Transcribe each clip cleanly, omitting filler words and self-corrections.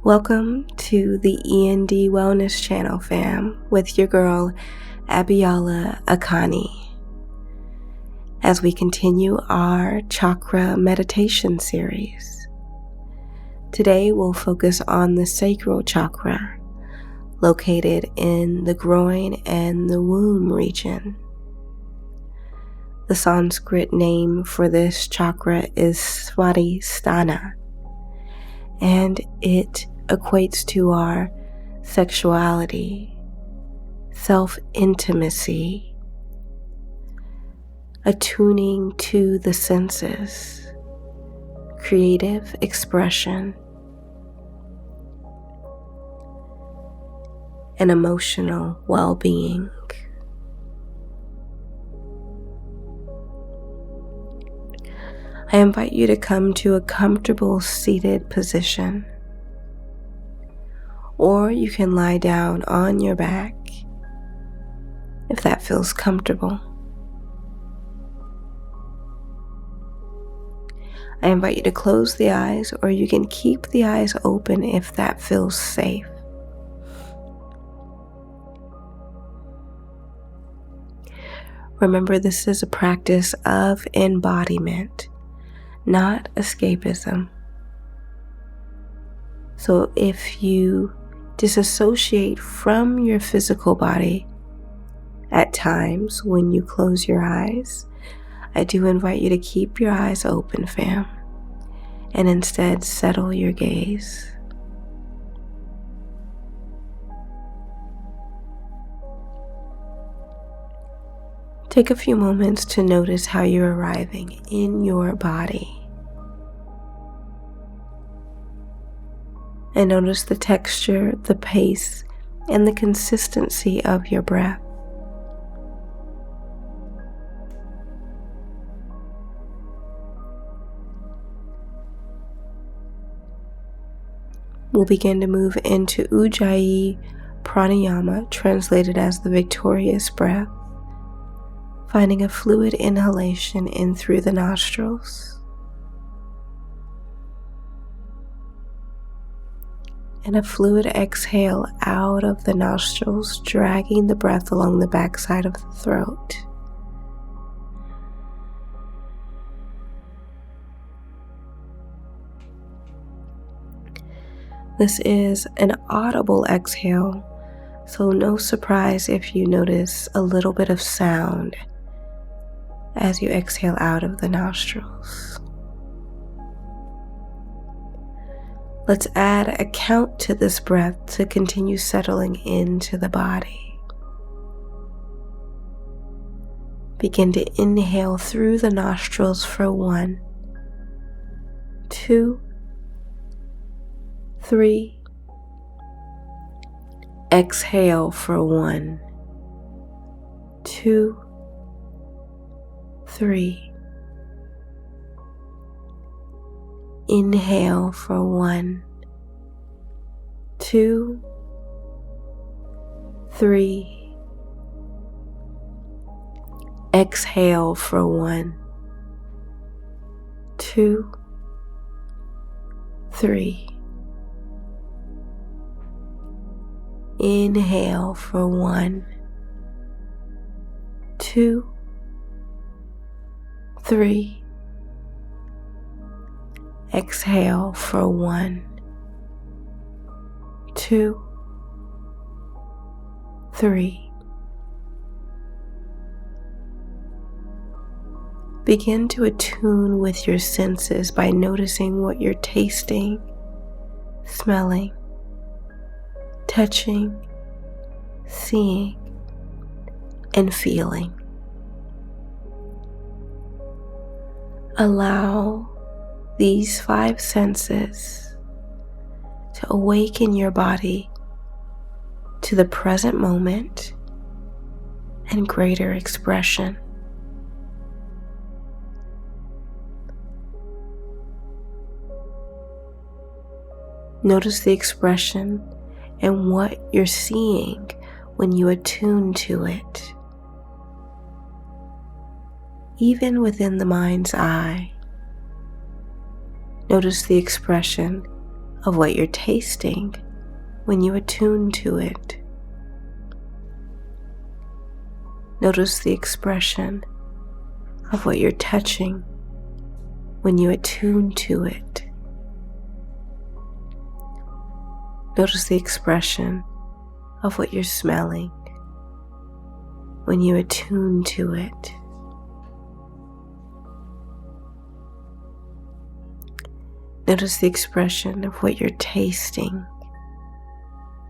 Welcome to the E.N.D Wellness Channel, fam, with your girl, Abiola Akanni. As we continue our Chakra meditation series, today we'll focus on the Sacral Chakra, located in the groin and the womb region. The Sanskrit name for this chakra is Swadhisthana, and it equates to our sexuality, self-intimacy, attuning to the senses, creative expression, and emotional well-being. I invite you to come to a comfortable seated position, or you can lie down on your back if that feels comfortable. I invite you to close the eyes, or you can keep the eyes open if that feels safe. Remember, this is a practice of embodiment, not escapism. So if you disassociate from your physical body at times when you close your eyes, I do invite you to keep your eyes open, fam, and instead settle your gaze. Take a few moments to notice how you're arriving in your body. And notice the texture, the pace, and the consistency of your breath. We'll begin to move into Ujjayi Pranayama, translated as the victorious breath, finding a fluid inhalation in through the nostrils and a fluid exhale out of the nostrils, dragging the breath along the backside of the throat. This is an audible exhale, so no surprise if you notice a little bit of sound as you exhale out of the nostrils. Let's add a count to this breath to continue settling into the body. Begin to inhale through the nostrils for 1, 2, 3. Exhale for 1, 2, 3. Inhale for 1, 2, 3. Exhale for 1, 2, 3. Inhale for 1, 2, 3. Exhale for 1, 2, 3. Begin to attune with your senses by noticing what you're tasting, smelling, touching, seeing, and feeling. Allow these 5 senses to awaken your body to the present moment and greater expression. Notice the expression and what you're seeing when you attune to it. Even within the mind's eye, notice the expression of what you're tasting when you attune to it. Notice the expression of what you're touching when you attune to it. Notice the expression of what you're smelling when you attune to it. Notice the expression of what you're tasting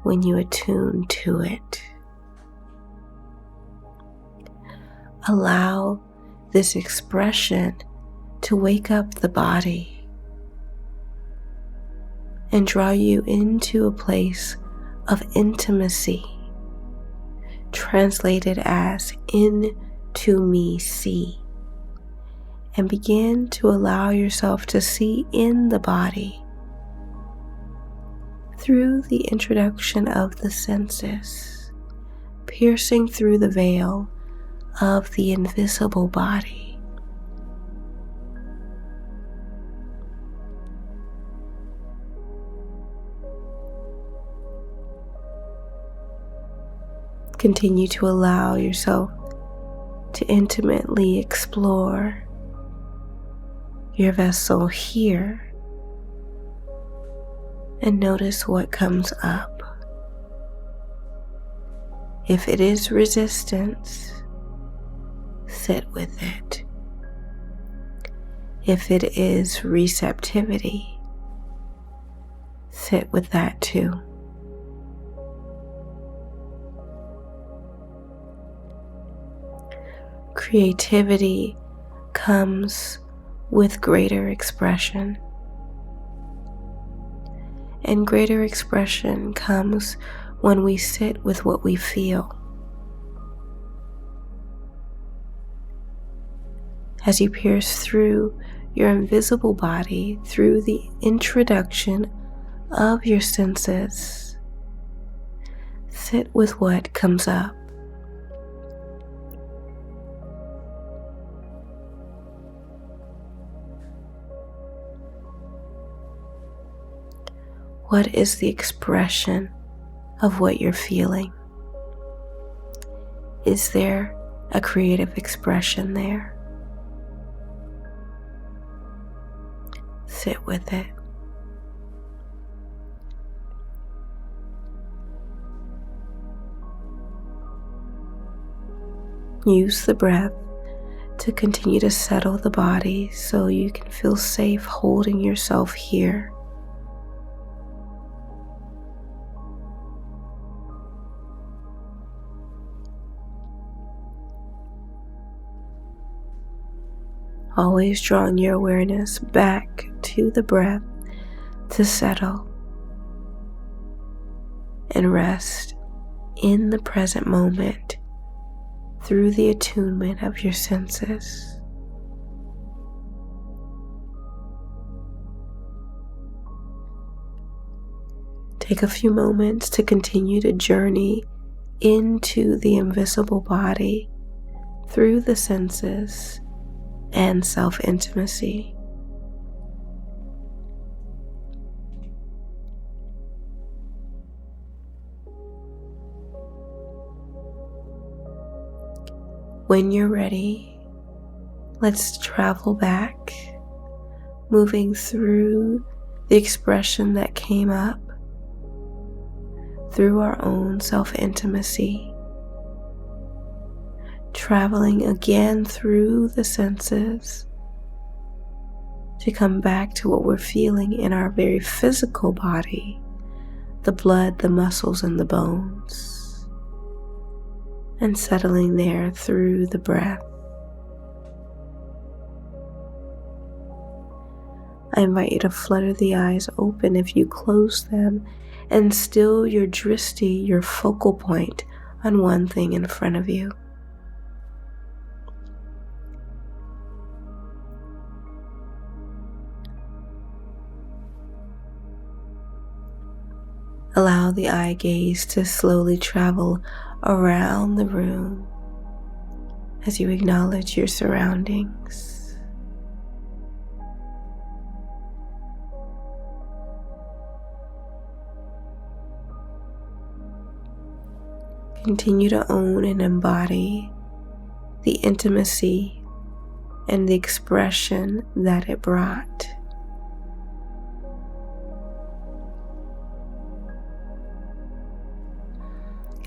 when you attune to it. Allow this expression to wake up the body and draw you into a place of intimacy, translated as into me see, and begin to allow yourself to see in the body through the introduction of the senses, piercing through the veil of the invisible body. Continue to allow yourself to intimately explore your vessel here and notice what comes up. If it is resistance, sit with it. If it is receptivity, sit with that too. Creativity comes with greater expression, and greater expression comes when we sit with what we feel. As you pierce through your invisible body through the introduction of your senses, sit with what comes up. What is the expression of what you're feeling? Is there a creative expression there? Sit with it. Use the breath to continue to settle the body so you can feel safe holding yourself here. Always drawing your awareness back to the breath to settle and rest in the present moment through the attunement of your senses. Take a few moments to continue to journey into the invisible body through the senses and self-intimacy. When you're ready, let's travel back, moving through the expression that came up, through our own self-intimacy, traveling again through the senses to come back to what we're feeling in our very physical body, the blood, the muscles, and the bones, and settling there through the breath. I invite you to flutter the eyes open if you close them, and still your drishti, your focal point, on one thing in front of you. Allow the eye gaze to slowly travel around the room as you acknowledge your surroundings. Continue to own and embody the intimacy and the expression that it brought.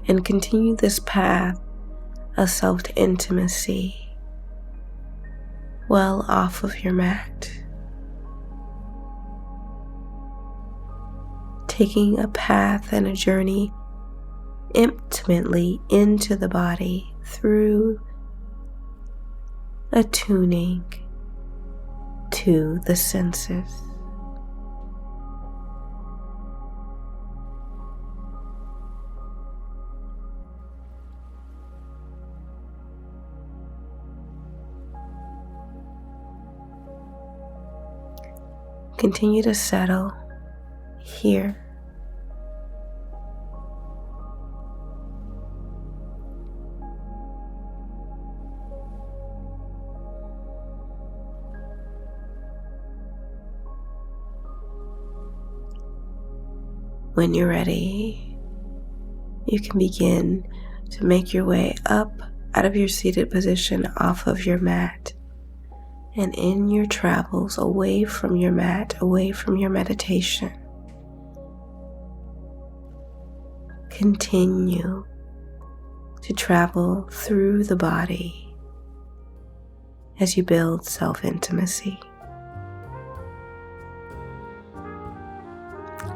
And continue this path of self-intimacy well off of your mat. Taking a path and a journey intimately into the body through attuning to the senses. Continue to settle here. When you're ready, you can begin to make your way up out of your seated position off of your mat. And in your travels away from your mat, away from your meditation, continue to travel through the body as you build self-intimacy.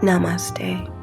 Namaste.